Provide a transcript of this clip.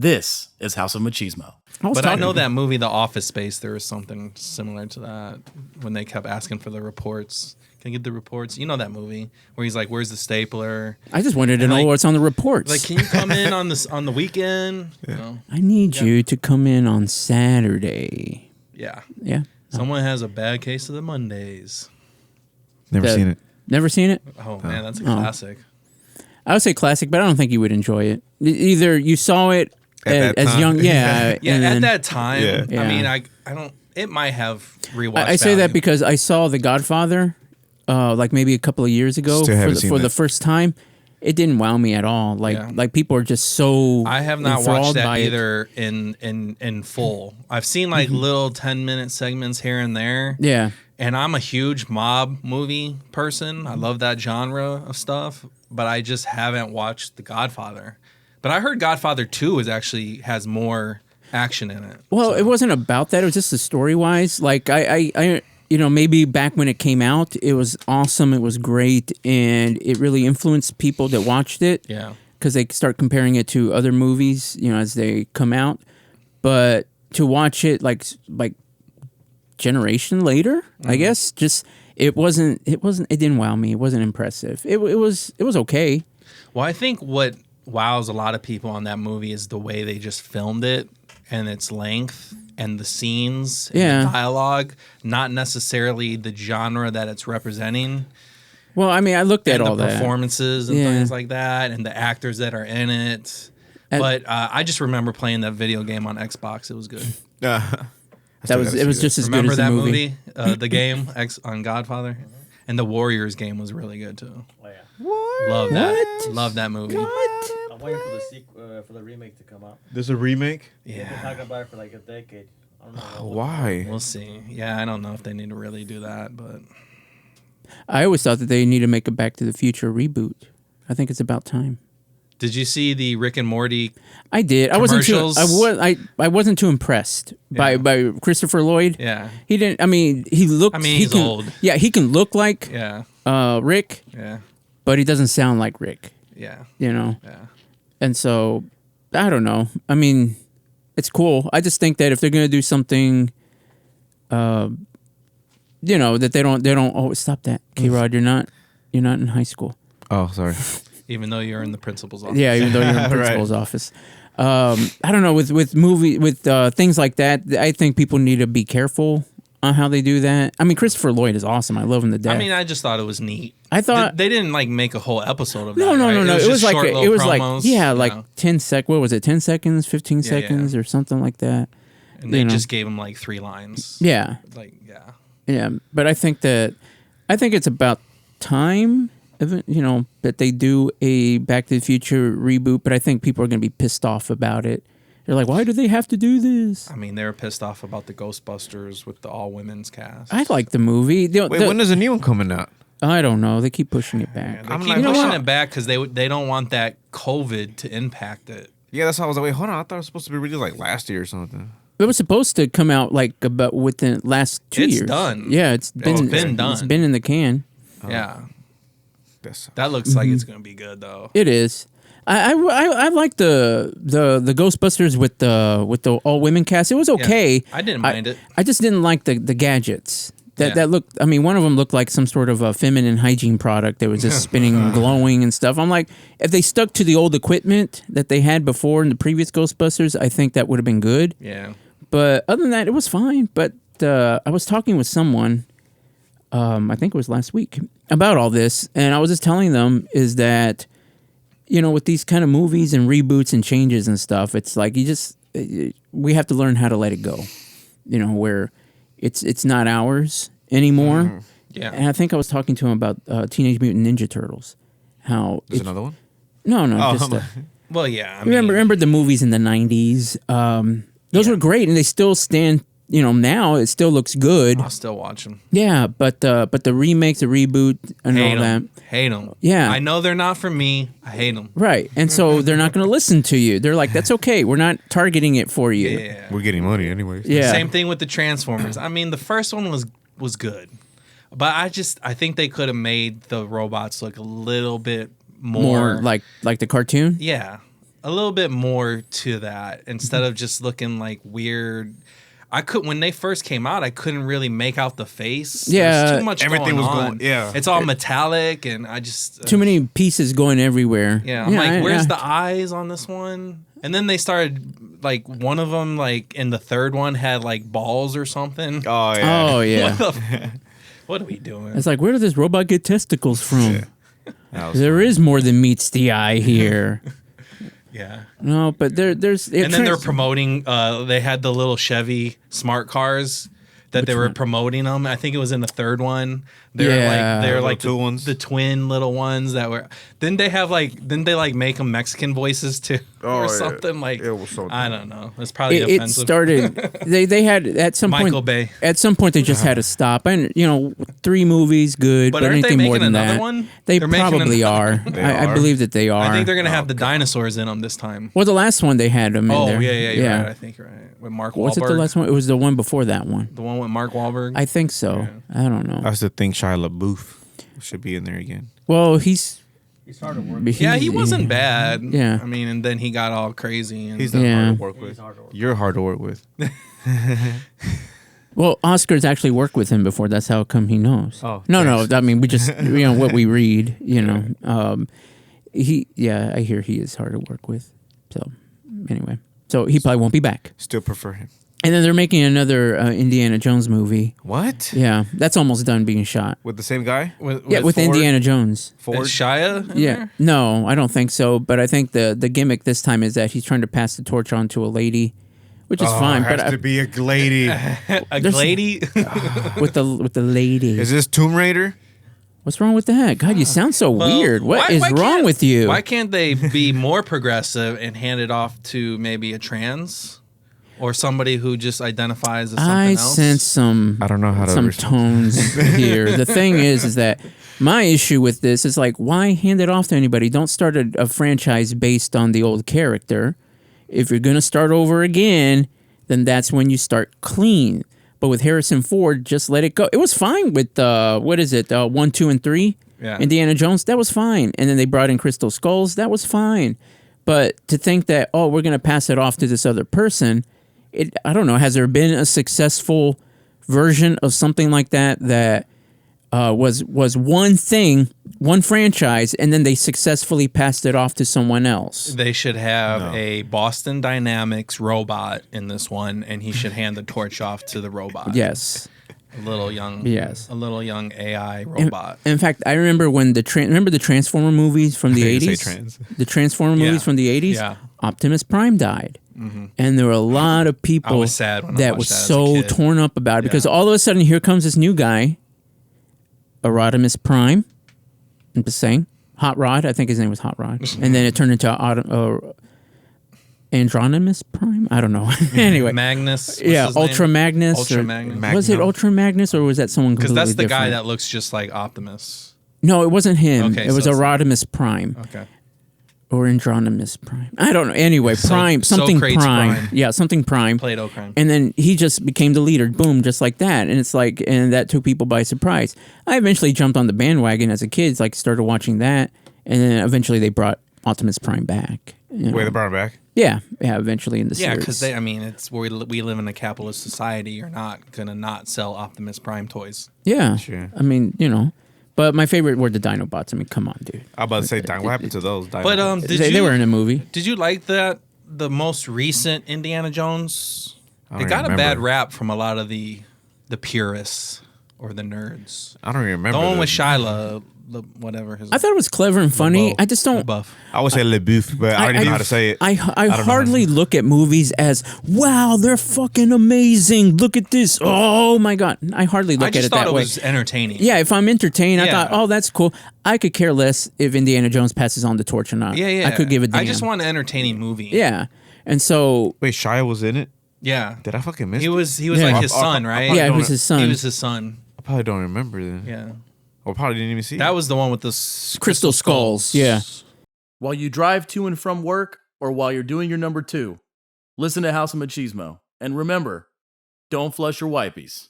This is House of Machismo. But I know that movie, The Office Space, there was something similar to that when they kept asking for the reports. Can I get the reports? You know that movie where he's like, "Where's the stapler?" I just wanted to know what's on the reports. Like, can you come in on the weekend? Yeah. You know? I need you to come in on Saturday. Yeah. Yeah. Someone has a bad case of the Mondays. Never seen it. Never seen it? Oh, man, that's a classic. I would say classic, but I don't think you would enjoy it. Either you saw it as young, yeah, and at that time. Yeah. I mean, I don't. It might have rewatched. I say that because I saw The Godfather, like maybe a couple of years ago for the first time. It didn't wow me at all. Like people are just so. I have not watched that either in full. I've seen like little 10-minute segments here and there. Yeah. And I'm a huge mob movie person. I love that genre of stuff, but I just haven't watched The Godfather. But I heard Godfather 2 has more action in it. Well, it wasn't about that. It was just the story-wise. Like, I maybe back when it came out, it was awesome. It was great. And it really influenced people that watched it. Yeah. Because they start comparing it to other movies, as they come out. But to watch it, like generation later, I guess, just it didn't wow me. It wasn't impressive. It was okay. Well, I think what wows a lot of people on that movie is the way they just filmed it and its length and the scenes and the dialogue, not necessarily the genre that it's representing. Well, I mean, I looked at all the that. performances and things like that and the actors that are in it. But I just remember playing that video game on Xbox. It was good. It was just as Remember good as that the movie. the game on Godfather? And the Warriors game was really good too. Oh, yeah. What? Love that. Love that movie. What? I'm waiting for for the remake to come out. There's a remake? They've been talking about it for like a decade. I don't know. Why? We'll see. Yeah, I don't know if they need to really do that, but I always thought that they need to make a Back to the Future reboot. I think it's about time. did you see the Rick and Morty? I did. I wasn't too impressed by Christopher Lloyd. Yeah. He didn't. I mean, he looked. He's old. Yeah, he can look like Rick. Yeah. But he doesn't sound like Rick. Yeah. Yeah. And so, I don't know. I mean, it's cool. I just think that if they're gonna do something, that they don't. Oh, stop that, K-Rod. You're not in high school. Oh, sorry. Even though you're in the principal's office. Yeah, even though you're in the principal's office. I don't know. With things like that, I think people need to be careful on how they do that. I mean, Christopher Lloyd is awesome. I love him to death. I mean, I just thought it was neat. I thought they didn't make a whole episode of that. No. Right? It was like 10 what was it? 10 seconds, 15 seconds, or something like that. And they just gave him 3 lines. Yeah. Yeah, but I think it's about time, that they do a Back to the Future reboot. But I think people are going to be pissed off about it. They're like, why do they have to do this? I mean, they were pissed off about the Ghostbusters with the all-women's cast. I like the movie. Wait, when is a new one coming out? I don't know. They keep pushing it back. They keep pushing it back because they don't want that COVID to impact it. Yeah, that's how I was like, wait, hold on. I thought it was supposed to be released last year or something. It was supposed to come out about within the last 2 years. It's done. Yeah, it's been done. It's been in the can. Yeah. That looks like it's going to be good, though. It is. I like the Ghostbusters with the all women cast. It was okay. Yeah, I didn't mind it. I just didn't like the gadgets that looked. I mean, one of them looked like some sort of a feminine hygiene product that was just spinning and glowing and stuff. I'm like, if they stuck to the old equipment that they had before in the previous Ghostbusters, I think that would have been good. Yeah. But other than that, it was fine. But I was talking with someone, I think it was last week, about all this, and I was just telling them is that, with these kind of movies and reboots and changes and stuff, it's like we have to learn how to let it go. Where it's not ours anymore. Mm-hmm. Yeah. And I think I was talking to him about Teenage Mutant Ninja Turtles. How there's another one? No, well, yeah. Remember the movies in the 90s? Those were great, and they still stand. Now it still looks good. I'll still watch them. Yeah, but the remakes, the reboot, and all that. Hate them. Yeah, I know they're not for me. I hate them. Right, and so they're not going to listen to you. They're like, that's okay. We're not targeting it for you. Yeah, we're getting money anyways. Yeah. Same thing with the Transformers. I mean, the first one was good, but I think they could have made the robots look a little bit more like the cartoon. Yeah. a little bit more to that instead of just looking like weird. When they first came out, I couldn't really make out the face. Yeah, There's too much everything going was on. going. Yeah, It's all metallic, and I just Too many pieces going everywhere. Yeah, I'm like, where's the eyes on this one? And then they started like one of them, like in the third one, had like balls or something. Oh yeah. Oh yeah. What are we doing? It's like, where did this robot get testicles from? Yeah. There is more than meets the eye here. Yeah. No, but there's. And then they're promoting. They had the little Chevy smart cars that they were promoting them. I think it was in the third one. They're like two ones, the twin little ones that were. Didn't they make them Mexican voices too, or something like? It was so. I don't know. It's probably It offensive. started. They had at some Michael point. Bay. At some point, they just had to stop. And 3 movies, good, but aren't they anything more making than another that, one? they They're making probably are. I are? believe that they are. I think they're gonna have the dinosaurs in them this time. Well, the last one they had them in Oh there. yeah, you're right. I think you're right. With Mark Wahlberg. Was it the last one? It was the one before that one. The one with Mark Wahlberg. I think so. I don't know. I used to think Shia LaBeouf should be in there again. Well, he's hard to work. He wasn't bad. Yeah. I mean, and then he got all crazy. And He's not Yeah. hard to work He's with. hard to work. You're hard to work with. Well, Oscar's actually worked with him before. That's how come he knows. Oh, no. thanks. I mean, we just what we read. I hear he is hard to work with. So anyway, so he probably won't be back. Still prefer him. And then they're making another Indiana Jones movie. What? Yeah, that's almost done being shot. With the same guy? With Ford? Indiana Jones. Is Ford? Shia in Yeah, there? no, I don't think so. But I think the gimmick this time is that he's trying to pass the torch on to a lady, which is fine. It has But to be a lady. A lady? with the lady, Is this Tomb Raider? what's wrong with that? God, you sound so weird. What is wrong can't- with you? Why can't they be more progressive and hand it off to maybe a trans or somebody who just identifies as something I else? sense some I don't know how to some respond. tones here. The thing is that my issue with this is like, why hand it off to anybody? Don't start a franchise based on the old character. If you're gonna start over again, then that's when you start clean. But with Harrison Ford, just let it go. It was fine with 1, 2, and 3. Yeah. Indiana Jones, that was fine. And then they brought in Crystal Skulls, that was fine. But to think that, we're gonna pass it off to this other person, I don't know. Has there been a successful version of something like that was one thing, one franchise, and then they successfully passed it off to someone else? They should have a Boston Dynamics robot in this one, and he should hand the torch off to the robot. Yes. A little young AI robot. In fact, I remember when remember the Transformer movies from the I thought you were 80s? gonna say trans. The Transformer movies from the 80s? Yeah. Optimus Prime died. And there were a lot of people I was sad when I that watched was that as a so kid. torn up about it because all of a sudden here comes this new guy, Rodimus Prime. I'm just saying. Hot Rod. I think his name was Hot Rod. And then it turned into Andronimus Prime? I don't know. Anyway. Magnus. what's Yeah, his name? Ultra Magnus. Ultra Magnus. Was it Ultra Magnus or was that someone Because completely that's the different? guy that looks just like Optimus. No, it wasn't him. Okay, it was so it's- Rodimus Prime. Okay. Or Andronimus Prime. I don't know. Anyway, Prime. Something Socrates Prime. Prime. Yeah, something Prime. Play-Doh crime. And then he just became the leader, boom, just like that. And it's like, and that took people by surprise. I eventually jumped on the bandwagon as a kid, like started watching that, and then eventually they brought Optimus Prime back. You know? Wait, they brought him back? Yeah, eventually in the Yeah, series. because it's where we live in a capitalist society. You're not gonna not sell Optimus Prime toys. Yeah, Sure. I mean, but my favorite were the Dinobots. I mean, come on, dude. I was about to say, what happened to those? But They were in a movie. Did you like the most recent Indiana Jones? I It don't got a remember. bad rap from a lot of the purists or the nerds. I don't even remember. The one with Shyla, whatever his. I thought it was clever and funny. LeBeau. I just don't. LeBeau. I would say LeBouf, but I didn't know how to say it. I don't know how to hardly look at movies as, wow, they're fucking amazing. Look at this. Oh my God. I hardly I look at just it thought that it way. was entertaining. Yeah, if I'm entertained, I Yeah. thought, oh, that's cool. I could care less if Indiana Jones passes on the torch or not. yeah. I could give a damn. I just want an entertaining movie. Yeah. And so, Wait, Shia was in it? Yeah. Did I fucking miss He it? was Yeah. like his son, right? yeah, it was his son. He was his son. I probably don't remember then. Yeah. Or probably didn't even see That it. was the one with the Crystal Skulls. Yeah. While you drive to and from work or while you're doing your number 2, listen to House of Machismo. And remember, don't flush your wipies.